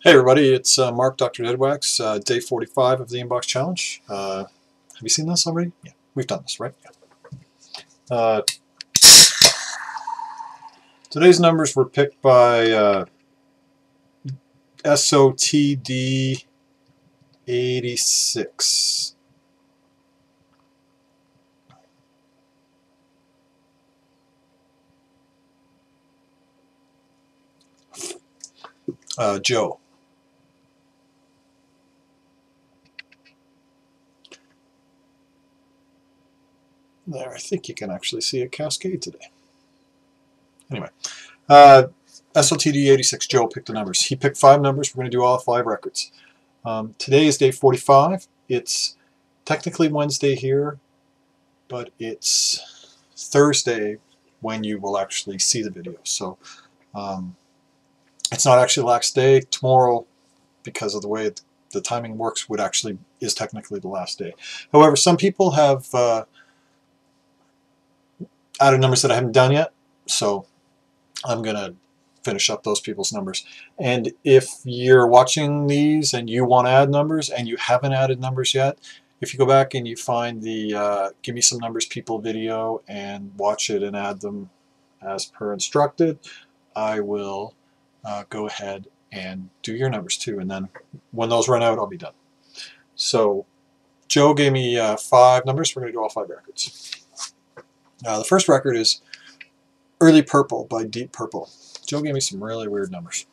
Hey everybody, it's Mark, DoctorDeadwax's, day 45 of the Inbox Challenge. Have you seen this already? Yeah, we've done this, right? Yeah. Today's numbers were picked by SOTD86. Joe. There, I think you can actually see a cascade today. Anyway, SOTD86, Joe picked the numbers. He picked 5 numbers. We're going to do all 5 records. Today is day 45. It's technically Wednesday here, but it's Thursday when you will actually see the video. So it's not actually the last day. Tomorrow, because of the way the timing works, is technically the last day. However, some people have added numbers that I haven't done yet, so I'm going to finish up those people's numbers. And if you're watching these and you want to add numbers and you haven't added numbers yet, if you go back and you find the Give Me Some Numbers People video and watch it and add them as per instructed, I will go ahead and do your numbers too. And then when those run out, I'll be done. So Joe gave me 5 numbers. We're going to do all 5 records. The first record is Early Purple by Deep Purple. Joe gave me some really weird numbers.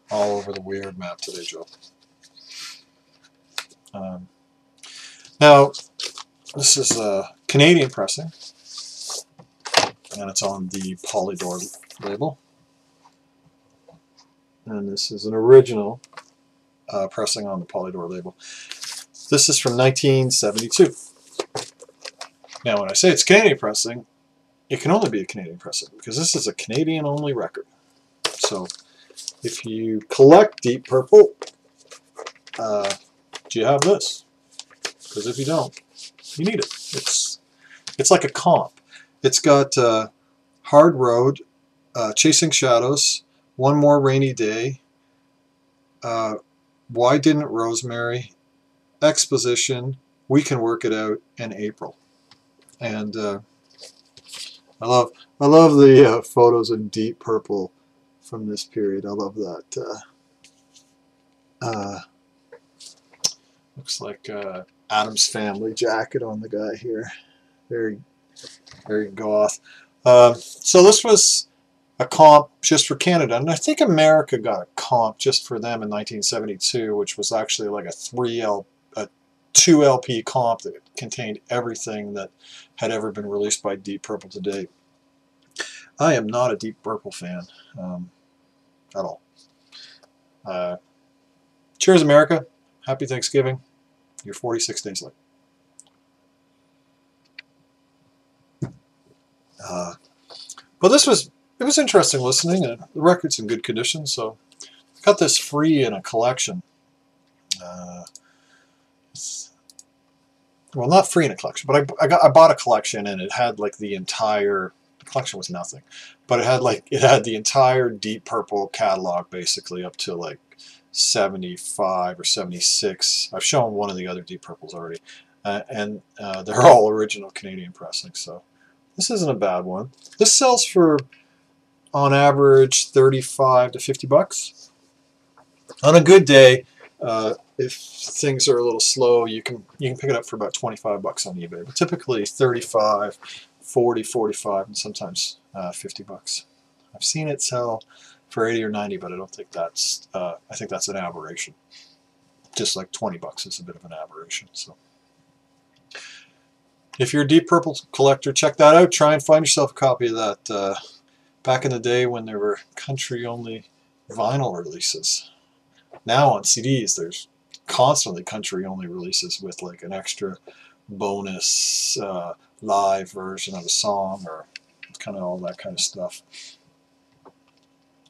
All over the weird map today, Joe. Now, this is a Canadian pressing, and it's on the Polydor label. And this is an original pressing on the Polydor label. This is from 1972. Now, when I say it's Canadian pressing, it can only be a Canadian pressing because this is a Canadian-only record. So, if you collect Deep Purple, do you have this? Because if you don't, you need it. It's like a comp. It's got Hard Road, Chasing Shadows, One More Rainy Day, Why Didn't Rosemary, Exposition, We Can Work It Out, and April. And I love the photos in Deep Purple from this period. I love that. Looks like Addams Family jacket on the guy here. Very, very goth. So this was a comp just for Canada, and I think America got a comp just for them in 1972, which was actually like a 2 LP comp that contained everything that had ever been released by Deep Purple to date. I am not a Deep Purple fan at all. Cheers, America. Happy Thanksgiving. You're 46 days late. But it was interesting listening, and the record's in good condition, so I got this free in a collection. Well, not free in a collection, but I bought a collection, and it had like the collection was nothing, but it had the entire Deep Purple catalog basically up to like 75 or 76. I've shown one of the other Deep Purples already, and they're all original Canadian pressings, so this isn't a bad one. This sells for on average 35 to 50 bucks. On a good day, if things are a little slow, you can pick it up for about 25 bucks on eBay, but typically 35, 40, 45, and sometimes 50 bucks. I've seen it sell for 80 or 90, but I don't think that's I think that's an aberration. Just like 20 bucks is a bit of an aberration. So if you're a Deep Purple collector, check that out. Try and find yourself a copy of that. Back in the day when there were country-only vinyl releases. Now on CDs, there's constantly country-only releases with like an extra bonus live version of a song or kind of all that kind of stuff.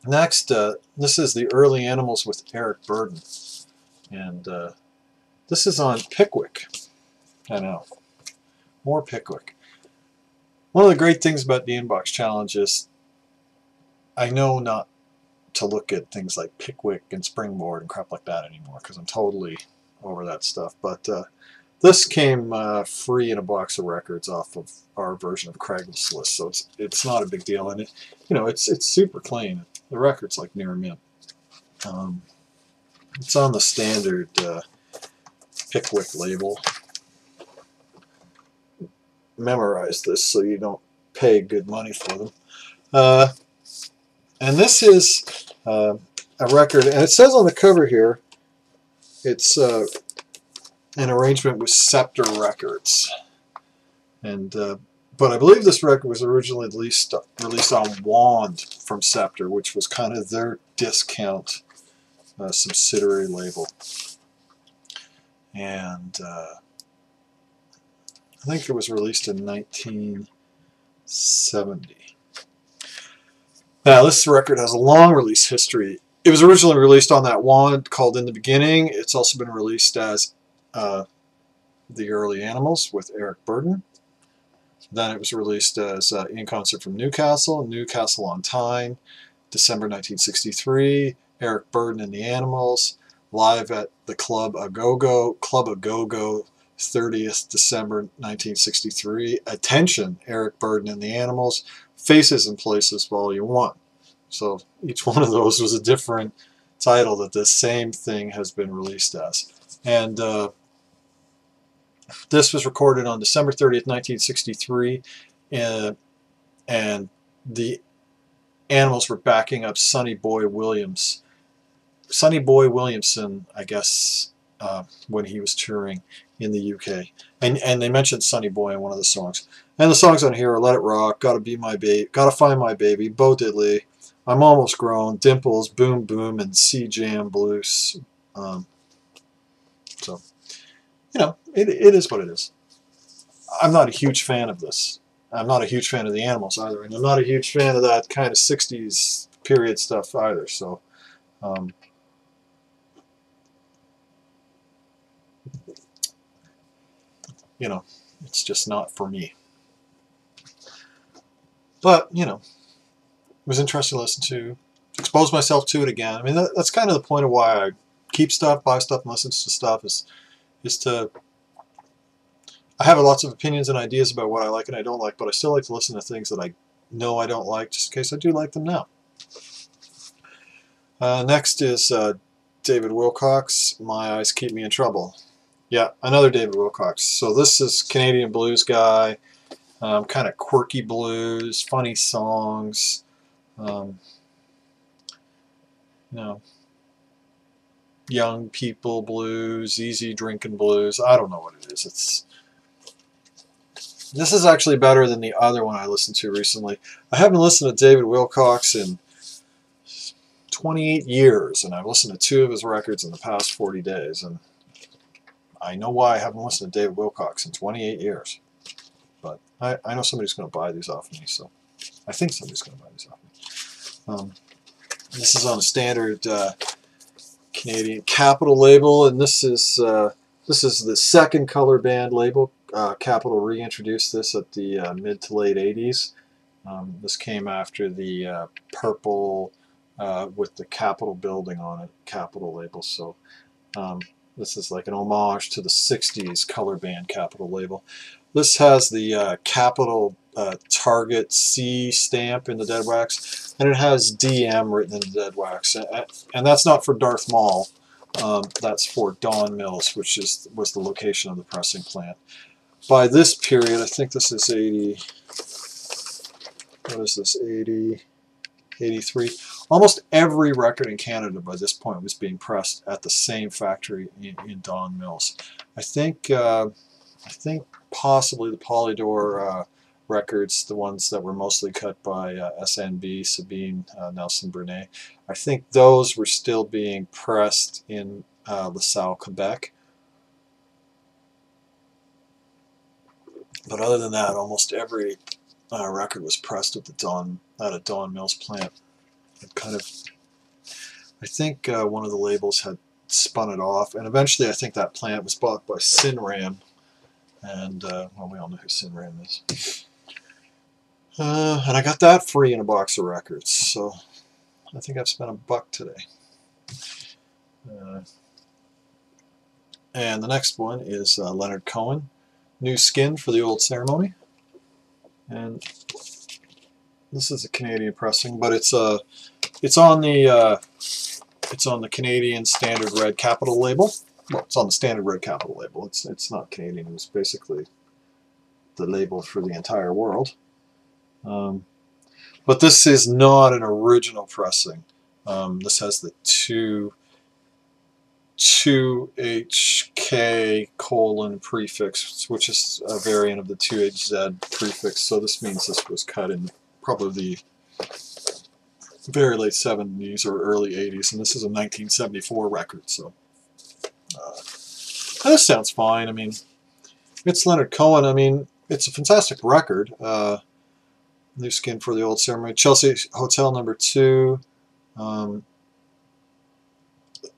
Next, this is the Early Animals with Eric Burdon, and this is on Pickwick. I know, more Pickwick. One of the great things about the Inbox Challenge is I know not to look at things like Pickwick and Springboard and crap like that anymore, because I'm totally over that stuff. But this came free in a box of records off of our version of Craigslist, so it's not a big deal, and it's super clean. The record's like near mint. It's on the standard Pickwick label. Memorize this so you don't pay good money for them. And this is a record, and it says on the cover here, it's an arrangement with Scepter Records. And but I believe this record was originally released on Wand from Scepter, which was kind of their discount subsidiary label. And I think it was released in 1970. Now, this record has a long release history. It was originally released on that Wand called In the Beginning. It's also been released as The Early Animals with Eric Burdon. Then it was released as In Concert from Newcastle, Newcastle on Tyne, December 1963, Eric Burdon and the Animals, live at the Club A Go-Go, 30th December 1963. Attention, Eric Burdon and the Animals, Faces and Places, Volume 1. So each one of those was a different title that the same thing has been released as. And this was recorded on December 30th, 1963, and the Animals were backing up Sonny Boy Williamson, I guess, when he was touring in the UK. And they mentioned Sonny Boy in one of the songs. And the songs on here are Let It Rock, Gotta Be My Baby, Gotta Find My Baby, Bo Diddley, I'm Almost Grown, Dimples, Boom Boom, and Sea Jam Blues. So, you know, it is what it is. I'm not a huge fan of this. I'm not a huge fan of the Animals either, and I'm not a huge fan of that kind of 60s period stuff either. So, you know, it's just not for me. But, you know, it was interesting to listen to, expose myself to it again. I mean, that's kind of the point of why I keep stuff, buy stuff, and listen to stuff, is to... I have lots of opinions and ideas about what I like and I don't like, but I still like to listen to things that I know I don't like, just in case I do like them now. Next is David Wilcox, My Eyes Keep Me in Trouble. Yeah, another David Wilcox. So this is Canadian blues guy, kind of quirky blues, funny songs, you know, young people blues, easy drinking blues. I don't know what it is. This is actually better than the other one I listened to recently. I haven't listened to David Wilcox in 28 years, and I've listened to 2 of his records in the past 40 days, and I know why I haven't listened to David Wilcox in 28 years. But I know somebody's going to buy these off me, so I think somebody's going to buy these off me. This is on a standard Canadian Capitol label, and this is the second color band label. Capitol reintroduced this at the mid to late 80s. This came after the purple with the Capitol building on it, Capitol label. So this is like an homage to the 60s color band Capitol label. This has the Capitol Target C stamp in the dead wax, and it has DM written in the dead wax. And that's not for Darth Maul. That's for Don Mills, which was the location of the pressing plant. By this period, I think this is 80, what is this, 80, 83. Almost every record in Canada by this point was being pressed at the same factory in Don Mills. I think possibly the Polydor records, the ones that were mostly cut by SNB, Sabine Nelson Brunet, I think those were still being pressed in LaSalle, Quebec. But other than that, almost every record was pressed at a Don Mills plant. Kind of, I think one of the labels had spun it off, and eventually I think that plant was bought by Sinram, and well, we all know who Sinram is. And I got that free in a box of records, so I think I've spent $1 today. And the next one is Leonard Cohen, New Skin for the Old Ceremony. And this is a Canadian pressing, but it's on the Canadian Standard Red Capital label. Well, it's on the Standard Red Capital label. It's not Canadian. It's basically the label for the entire world. But this is not an original pressing. This has the 2HK colon prefix, which is a variant of the 2HZ prefix. So this means this was cut in probably the very late 70s or early 80s, and this is a 1974 record. So this sounds fine. I mean, it's Leonard Cohen. I mean, it's a fantastic record. New Skin for the Old Ceremony. Chelsea Hotel No. 2.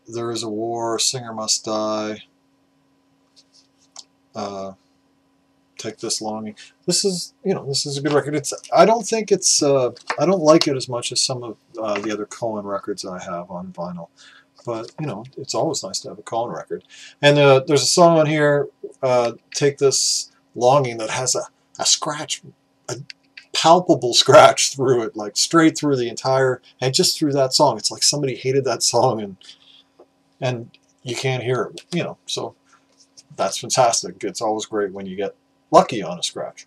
There is a War. Singer Must Die. Take This Longing. This is, this is a good record. I don't think it's. I don't like it as much as some of the other Cohen records I have on vinyl. But it's always nice to have a Cohen record. And there's a song on here, Take This Longing, that has a scratch, a palpable scratch through it, like straight through the entire, and just through that song. It's like somebody hated that song and you can't hear it, so that's fantastic. It's always great when you get lucky on a scratch.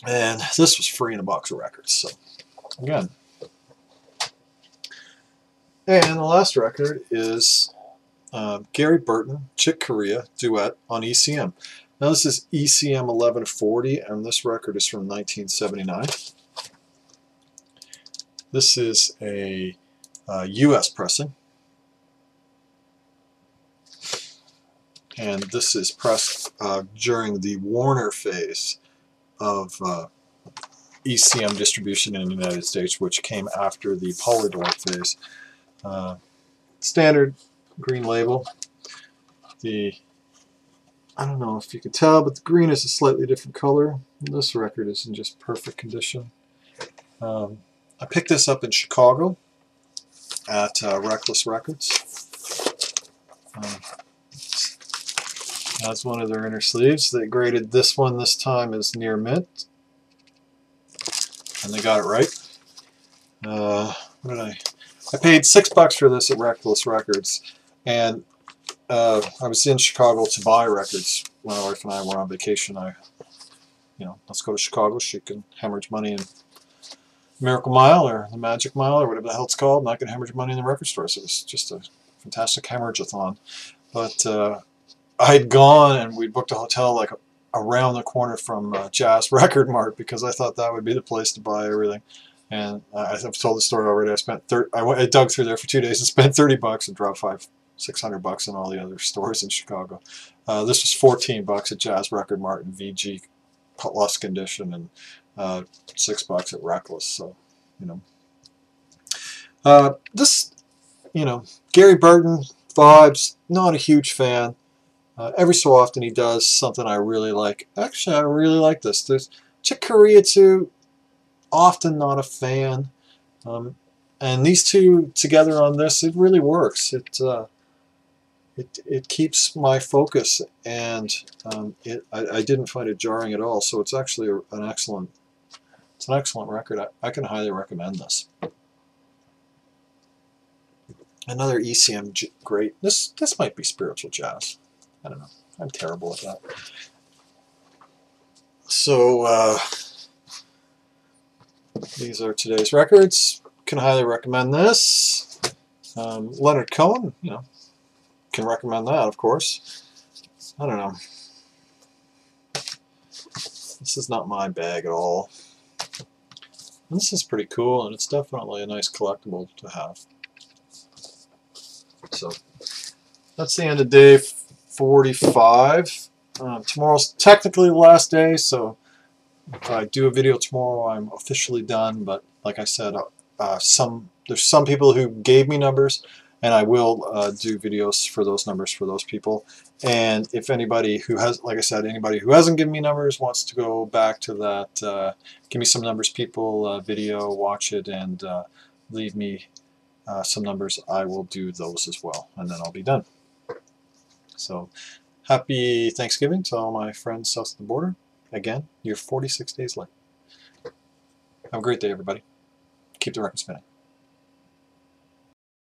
And this was free in a box of records, so again. And the last record is Gary Burton, Chick Corea, Duet on ECM. Now this is ECM 1140, and this record is from 1979. This is a US pressing, and this is pressed during the Warner phase of ECM distribution in the United States, which came after the Polydor phase. Standard green label. I don't know if you can tell, but the green is a slightly different color. This record is in just perfect condition. I picked this up in Chicago at Reckless Records. That's one of their inner sleeves. They graded this one this time as near mint, and they got it right. What did I paid $6 for this at Reckless Records, and I was in Chicago to buy records. My wife and I were on vacation. Let's go to Chicago. She can hemorrhage money in Miracle Mile or the Magic Mile or whatever the hell it's called, and I can hemorrhage money in the record store. So it was just a fantastic hemorrhage-a-thon. But I had gone and we booked a hotel like around the corner from Jazz Record Mart because I thought that would be the place to buy everything. And I've told the story already. I dug through there for 2 days and spent $30 and dropped $600 in all the other stores in Chicago. This was $14 at Jazz Record Mart in VG plus condition, and $6 at Reckless. So, this, Gary Burton vibes. Not a huge fan. Every so often he does something I really like. Actually, I really like this. There's Chick Corea too. Often not a fan. And these two together on this, it really works. It keeps my focus, and I didn't find it jarring at all. So it's actually an excellent record. I can highly recommend this. Another ECM great. This might be spiritual jazz. I don't know. I'm terrible at that. So these are today's records. Can highly recommend this. Leonard Cohen, can recommend that, of course. I don't know. This is not my bag at all. And this is pretty cool, and it's definitely a nice collectible to have. So that's the end of day 45. Tomorrow's technically the last day, so if I do a video tomorrow, I'm officially done. But like I said, there's some people who gave me numbers, and I will do videos for those numbers for those people. And if anybody who has, like I said, anybody who hasn't given me numbers wants to go back to that give me some numbers people video, watch it, and leave me some numbers, I will do those as well, and then I'll be done. So happy Thanksgiving to all my friends south of the border. Again, you're 46 days late. Have a great day, everybody. Keep the record spinning.